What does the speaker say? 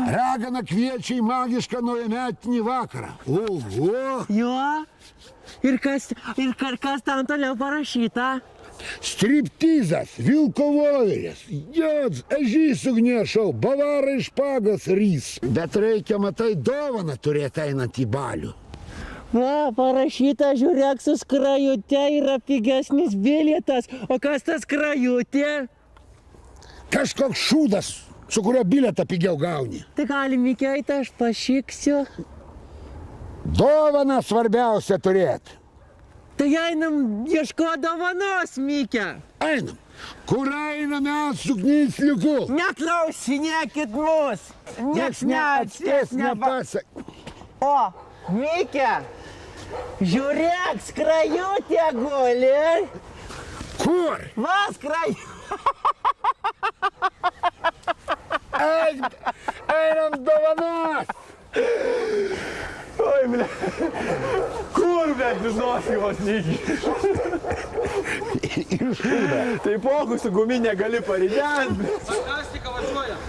Ragana kviečia į magišką naujametinį vakarą. Oho! Jo? Ir kas ten toliau parašyta? Striptizas, vilko voverės, jods, ežys ugniešau, bavarai špagas rys. Bet reikia, matai, dovaną turėti einant į balių. Va, parašyta, žiūrėk, su skrajute yra pigesnis bilietas. O kas tas skrajutė? Kažkoks šūdas, su kurio bilietą pigiau gauni. Tai gali, Mikė, eiti, aš pašiksiu. Dovaną svarbiausia turėti. Tai einam ieško dovanos, Mikė. Einam. Kur einam mes su knycliuku? Neklausinėkit mus. Nieks neatspės nepasak. O, Mikė, žiūrėk, skrajutė guli. Kur? Va, skrajutė. Einam dovanos. Oi, ble. Kur, ble, žinosi vos lygiai? Tai pokus su guminė gali parident. Fantastika važiuoja.